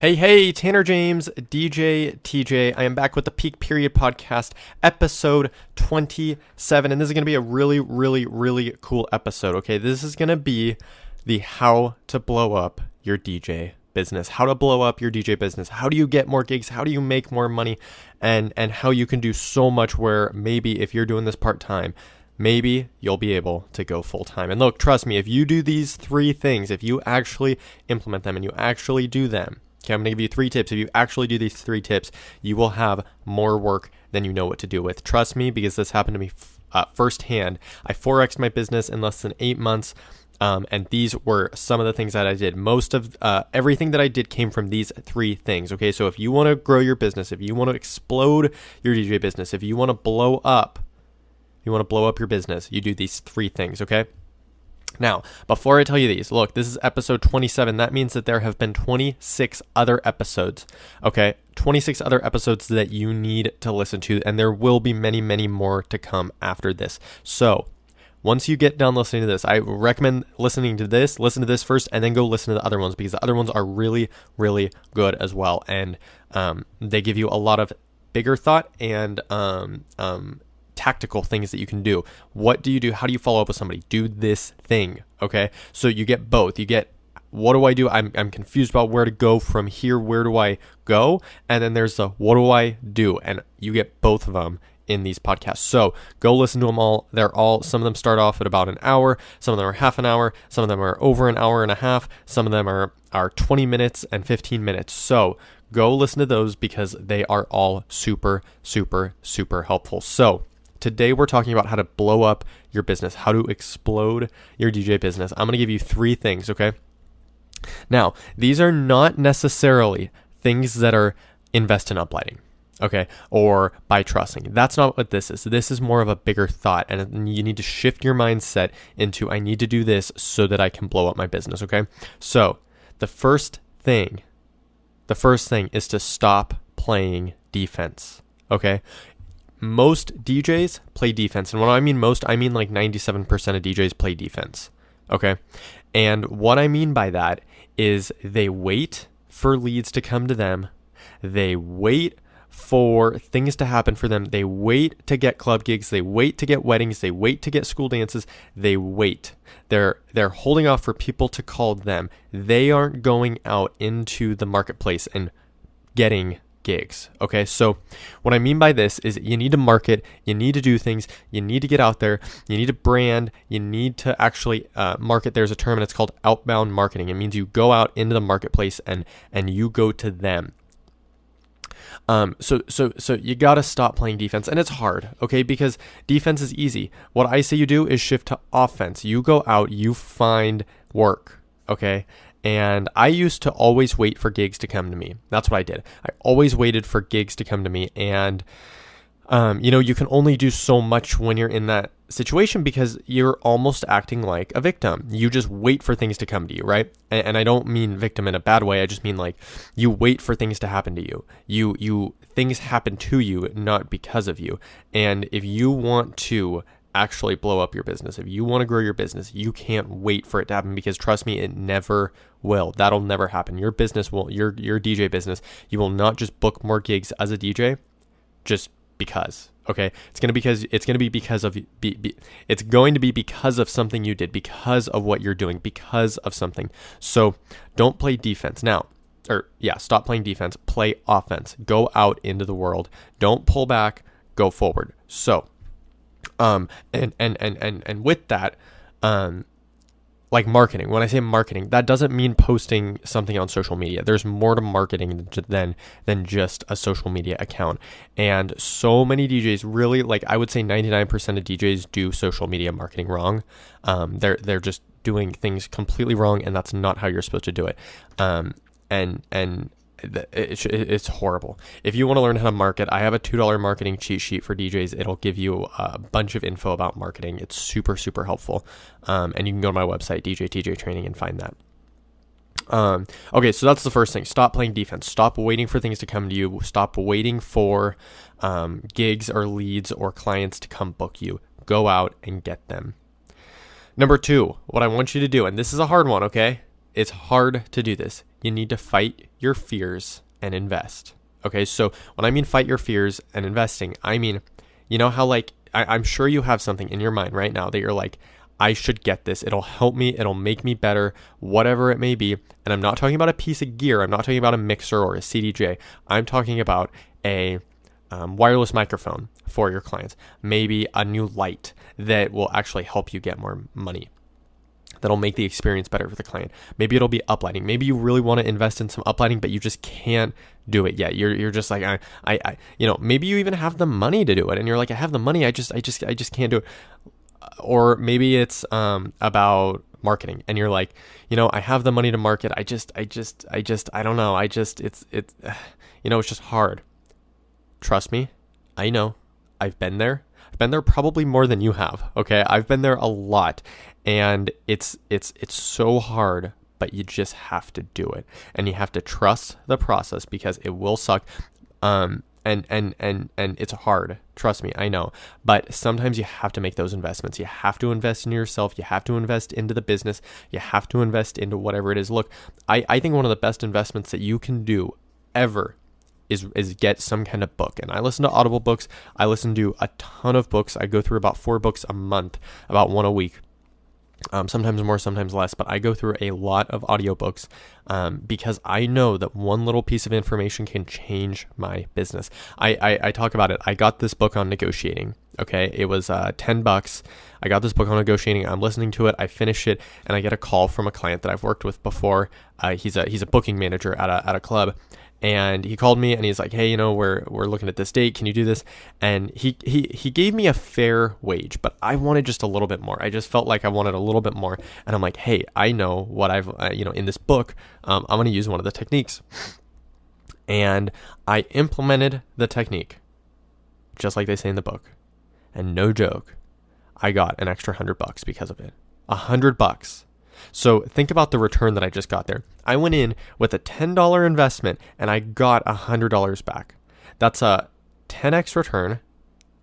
Hey, Tanner James, DJ TJ. I am back with the Peak Period Podcast, episode 27. And this is going to be a really cool episode, okay? This is going to be the how to blow up your DJ business. How to blow up your DJ business. How do you get more gigs? How do you make more money? And how you can do so much where maybe if you're doing this part-time, maybe you'll be able to go full-time. And look, trust me, if you do these three things, if you actually implement them and you actually do them, okay, I'm going to give you 3 tips. If you actually do these 3 tips, you will have more work than you know what to do with. Trust me, because this happened to me firsthand. I 4x'd my business in less than 8 months, and these were some of the things that I did. Most of everything that I did came from these 3 things, okay? So if you want to grow your business, if you want to explode your DJ business, if you want to blow up your business, you do these 3 things, okay? Now, before I tell you these, look, this is episode 27. That means that there have been 26 other episodes, okay? 26 other episodes that you need to listen to, and there will be many more to come after this. So, once you get done listening to this, I recommend listening to this, listen to this first, and then go listen to the other ones, because the other ones are really good as well, and they give you a lot of bigger thought and tactical things that you can do. What do you do? How do you follow up with somebody? Do this thing, okay? So you get both. You get, what do I do? I'm confused about where to go from here. Where do I go? And then there's the, what do I do? And you get both of them in these podcasts. So go listen to them all. Some of them start off at about an hour. Some of them are half an hour. Some of them are over an hour and a half. Some of them are 20 minutes and 15 minutes. So go listen to those because they are all super helpful. So today we're talking about how to blow up your business, how to explode your DJ business. I'm going to give you 3 things, okay? Now, these are not necessarily things that are invest in uplighting, okay? Or buy trusting. That's not what this is. This is more of a bigger thought, and you need to shift your mindset into, I need to do this so that I can blow up my business, okay? So the first thing is to stop playing defense, okay? Most DJs play defense. And when I mean most, I mean like 97% of DJs play defense. Okay. And what I mean by that is they wait for leads to come to them. They wait for things to happen for them. They wait to get club gigs. They wait to get weddings. They wait to get school dances. They wait. They're holding off for people to call them. They aren't going out into the marketplace and getting gigs. Okay, so what I mean by this is you need to market, you need to do things, you need to get out there, you need to brand, you need to actually market. There's a term and it's called outbound marketing. It means you go out into the marketplace and you go to them. So you got to stop playing defense, and it's hard, okay? Because defense is easy. What I say you do is shift to offense. You go out, you find work, okay? And I used to always wait for gigs to come to me. That's what I did. I always waited for gigs to come to me. And, you can only do so much when you're in that situation because you're almost acting like a victim. You just wait for things to come to you, right? And I don't mean victim in a bad way. I just mean like you wait for things to happen to you. Things happen to you, not because of you. And if you want to actually blow up your business, if you want to grow your business, you can't wait for it to happen, because trust me, it never will. That'll never happen. Your business will, your DJ business, you will not just book more gigs as a DJ just because, okay? It's going to be because of something you did, because of what you're doing, because of something. So don't play defense stop playing defense, play offense. Go out into the world. Don't pull back, go forward. So and with that, like marketing, when I say marketing, that doesn't mean posting something on social media. There's more to marketing than just a social media account. And so many DJs really, like I would say 99% of DJs do social media marketing wrong. They're just doing things completely wrong, and that's not how you're supposed to do it. It's horrible. If you want to learn how to market, I have a $2 marketing cheat sheet for DJs. It'll give you a bunch of info about marketing. It's super helpful. And you can go to my website, DJ TJ Training, and find that. Okay, so that's the first thing. Stop playing defense. Stop waiting for things to come to you. Stop waiting for gigs or leads or clients to come book you. Go out and get them. Number 2, what I want you to do, and this is a hard one, okay? it's hard to do this. You need to fight your fears and invest. Okay, so when I mean fight your fears and investing, I mean, you know how like, I'm sure you have something in your mind right now that you're like, I should get this. It'll help me. It'll make me better, whatever it may be. And I'm not talking about a piece of gear. I'm not talking about a mixer or a CDJ. I'm talking about a wireless microphone for your clients. Maybe a new light that will actually help you get more money. That'll make the experience better for the client. Maybe it'll be uplighting. Maybe you really want to invest in some uplighting, but you just can't do it yet. You're just like, I maybe you even have the money to do it. And you're like, I have the money. I just can't do it. Or maybe it's about marketing and you're like, I have the money to market. I don't know. It's just hard. Trust me. I know. I've been there. I've been there probably more than you have. Okay. I've been there a lot and it's so hard, but you just have to do it and you have to trust the process because it will suck. And it's hard. Trust me, I know. But sometimes you have to make those investments. You have to invest in yourself. You have to invest into the business. You have to invest into whatever it is. Look, I think one of the best investments that you can do ever is get some kind of book. And I listen to Audible books. I listen to a ton of books. I go through about 4 books a month, about 1 a week. Sometimes more, sometimes less, but I go through a lot of audiobooks because I know that one little piece of information can change my business. I talk about it. I got this book on negotiating. Okay. It was $10. I got this book on negotiating. I'm listening to it. I finish it and I get a call from a client that I've worked with before. He's a booking manager at a club. And he called me and he's like, hey, we're looking at this date. Can you do this? And he gave me a fair wage, but I wanted just a little bit more. I just felt like I wanted a little bit more. And I'm like, hey, I know what I've, in this book, I'm going to use one of the techniques. And I implemented the technique, just like they say in the book. And no joke, I got an extra $100 because of it. $100. So think about the return that I just got there. I went in with a $10 investment and I got $100 back. That's a 10x return.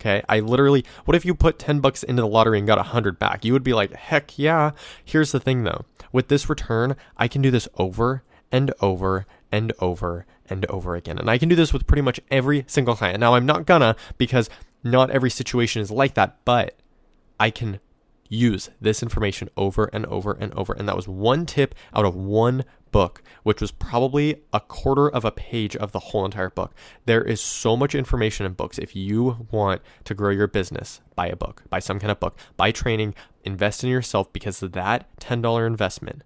Okay. What if you put $10 into the lottery and got 100 back? You would be like, heck yeah. Here's the thing though. With this return, I can do this over and over and over and over again. And I can do this with pretty much every single client. Now I'm not gonna, because not every situation is like that, but I can use this information over and over and over. And that was one tip out of one book, which was probably a quarter of a page of the whole entire book. There is so much information in books. If you want to grow your business, buy a book, buy some kind of book, buy training, invest in yourself, because that $10 investment,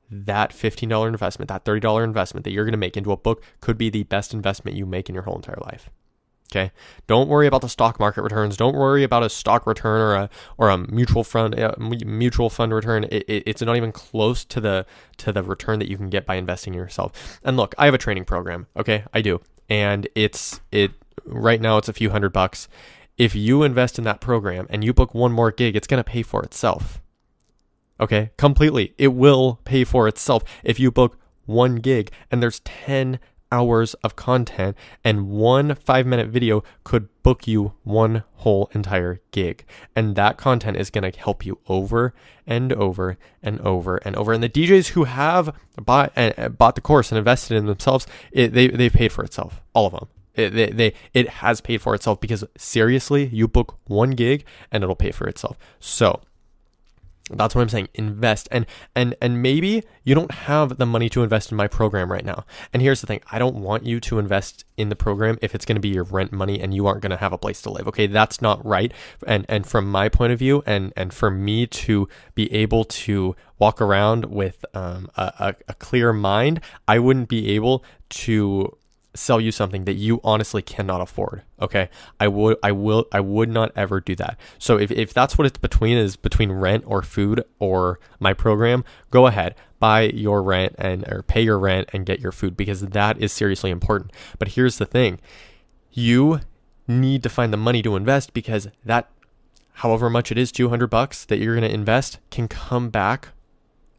that $15 investment, that $30 investment that you're going to make into a book could be the best investment you make in your whole entire life. Okay. Don't worry about the stock market returns. Don't worry about a stock return or a mutual fund return. It's not even close to the return that you can get by investing in yourself. And look, I have a training program. Okay, I do, and right now it's a few $100. If you invest in that program and you book one more gig, it's gonna pay for itself. Okay, completely. It will pay for itself if you book one gig, and there's 10 hours of content, and one 5-minute video could book you one whole entire gig. And that content is going to help you over and over and over and over. And the DJs who have bought the course and invested in themselves, they've paid for itself. All of them. It has paid for itself, because seriously, you book one gig and it'll pay for itself. So that's what I'm saying. Invest. And maybe you don't have the money to invest in my program right now. And here's the thing. I don't want you to invest in the program if it's going to be your rent money and you aren't going to have a place to live. Okay. That's not right. And from my point of view, and for me to be able to walk around with a clear mind, I wouldn't be able to sell you something that you honestly cannot afford. Okay. I would not ever do that. So if that's what it's between rent or food or my program, go ahead, buy your rent or pay your rent and get your food, because that is seriously important. But here's the thing. You need to find the money to invest, because that, however much it is, $200 that you're going to invest, can come back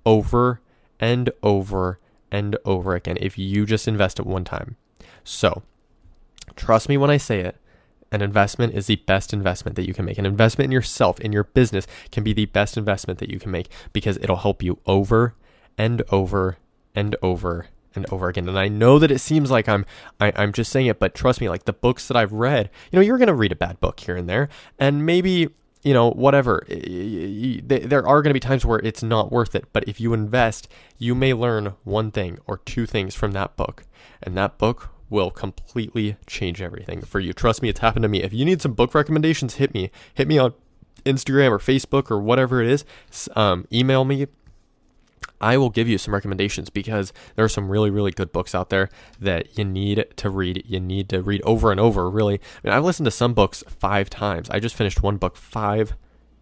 over and over and over again if you just invest it one time. So trust me when I say it, an investment is the best investment that you can make. An investment in yourself, in your business, can be the best investment that you can make, because it'll help you over and over and over and over again. And I know that it seems like I'm just saying it, but trust me, like the books that I've read, you're going to read a bad book here and there, and maybe, whatever, there are going to be times where it's not worth it. But if you invest, you may learn one thing or two things from that book, and that book will completely change everything for you. Trust me, it's happened to me. If you need some book recommendations, hit me on Instagram or Facebook or whatever it is. Email me. I will give you some recommendations, because there are some really, really good books out there that you need to read. You need to read over and over, really. I've listened to some books 5 times. I just finished one book 5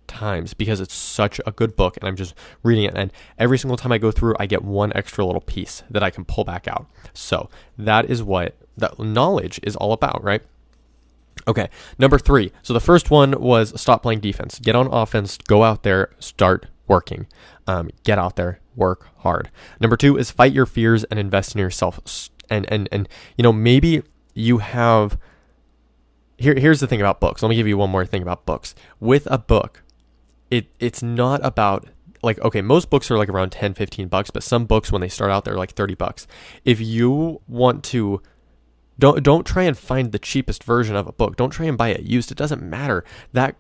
times because it's such a good book, and I'm just reading it. And every single time I go through, I get one extra little piece that I can pull back out. So that is what that knowledge is all about, right? Okay, number 3. So the first one was stop playing defense. Get on offense. Go out there. Start working. Get out there. Work hard. Number 2 is fight your fears and invest in yourself. And maybe you have. Here's the thing about books. Let me give you one more thing about books. With a book, it's not about, like, okay, most books are like around $10-15, but some books when they start out they're like $30. If you want to. Don't try and find the cheapest version of a book. Don't try and buy it used. It doesn't matter. That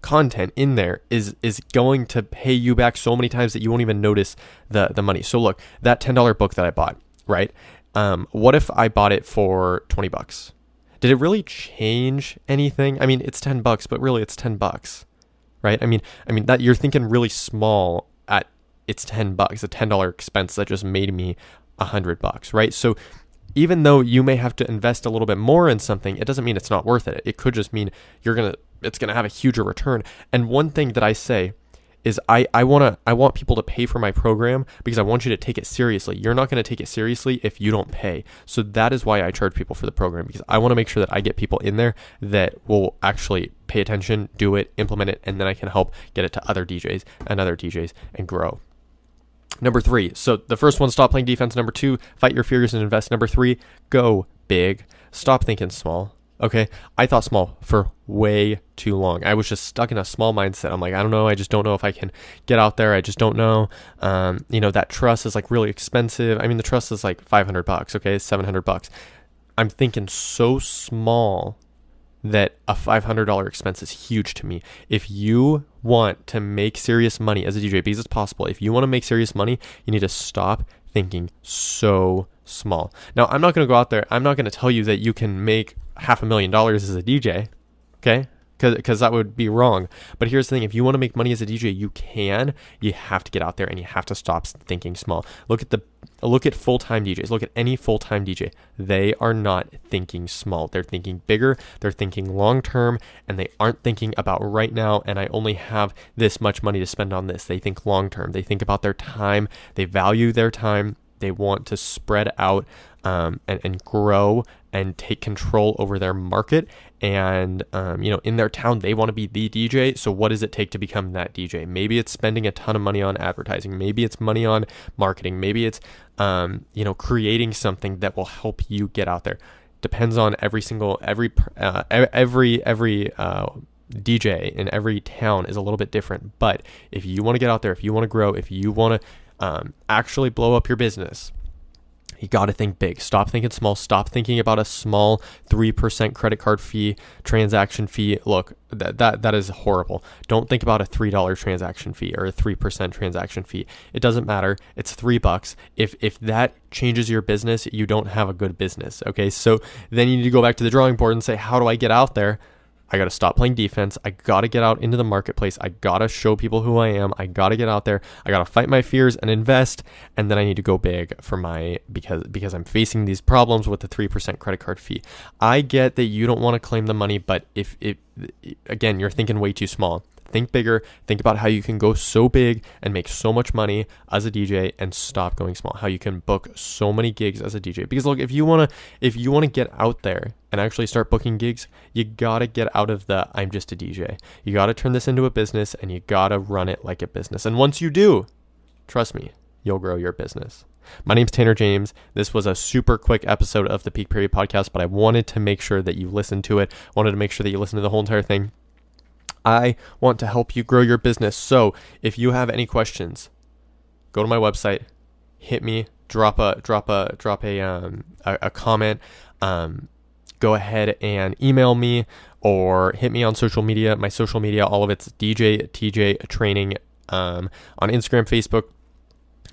content in there is going to pay you back so many times that you won't even notice the money. So look, that $10 book that I bought, right? What if I bought it for $20? Did it really change anything? I mean, it's $10, but really it's $10, right? I mean that you're thinking really small at it's $10, a $10 expense that just made me $100, right? So even though you may have to invest a little bit more in something, it doesn't mean it's not worth it. It could just mean it's gonna have a huger return. And one thing that I say is I want people to pay for my program because I want you to take it seriously. You're not going to take it seriously if you don't pay. So that is why I charge people for the program, because I want to make sure that I get people in there that will actually pay attention, do it, implement it, and then I can help get it to other DJs and grow. Number 3. So the first one, stop playing defense. Number 2, fight your fears and invest. Number 3, go big. Stop thinking small. Okay, I thought small for way too long. I was just stuck in a small mindset. I'm like, I don't know. I just don't know if I can get out there. I just don't know. That truss is like really expensive. I mean, the truss is like $500. Okay, $700. I'm thinking so small that a $500 expense is huge to me. If you want to make serious money as a DJ, because it's possible, if you want to make serious money, you need to stop thinking so small. Now, I'm not going to go out there. I'm not going to tell you that you can make $500,000 as a DJ, okay? Because that would be wrong. But here's the thing. If you want to make money as a DJ, you have to get out there and you have to stop thinking small. Look at full-time DJs. Look at any full-time DJ. They are not thinking small. They're thinking bigger. They're thinking long-term, and they aren't thinking about right now, and I only have this much money to spend on this. They think long-term. They think about their time. They value their time. They want to spread out and grow and take control over their market. And, in their town, they want to be the DJ. So what does it take to become that DJ? Maybe it's spending a ton of money on advertising. Maybe it's money on marketing. Maybe it's, creating something that will help you get out there. Depends on every DJ in every town is a little bit different. But if you want to get out there, if you want to grow, if you want to actually blow up your business, you got to think big. Stop thinking small. Stop thinking about a small 3% credit card fee, transaction fee. Look, that is horrible. Don't think about a $3 transaction fee or a 3% transaction fee. It doesn't matter. It's $3. If that changes your business, you don't have a good business. Okay, so then you need to go back to the drawing board and say, how do I get out there? I got to stop playing defense. I got to get out into the marketplace. I got to show people who I am. I got to get out there. I got to fight my fears and invest. And then I need to go big for because I'm facing these problems with the 3% credit card fee. I get that you don't want to claim the money, but if again, you're thinking way too small. Think bigger. Think about how you can go so big and make so much money as a DJ and stop going small. How you can book so many gigs as a DJ. Because look, if you want to get out there and actually start booking gigs, you got to get out of the I'm just a DJ. You got to turn this into a business and you got to run it like a business. And once you do, trust me, you'll grow your business. My name's Tanner James. This was a super quick episode of the Peak Period podcast, but I wanted to make sure that you listened to it. Wanted to make sure that you listened to the whole entire thing. I want to help you grow your business. So if you have any questions, go to my website, hit me, drop a comment. Go ahead and email me or hit me on social media. My social media, all of it's DJ TJ Training on Instagram, Facebook.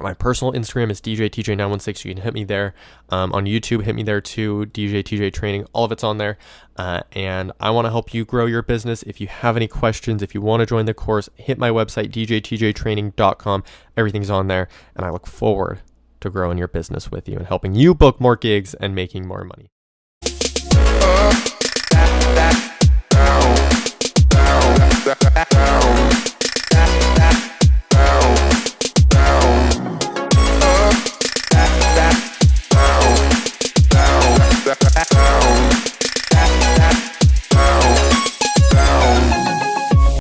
My personal Instagram is DJTJ916. You can hit me there. On YouTube, hit me there too, DJ TJ Training. All of it's on there. And I want to help you grow your business. If you have any questions, if you want to join the course, hit my website, djtjtraining.com. Everything's on there. And I look forward to growing your business with you and helping you book more gigs and making more money.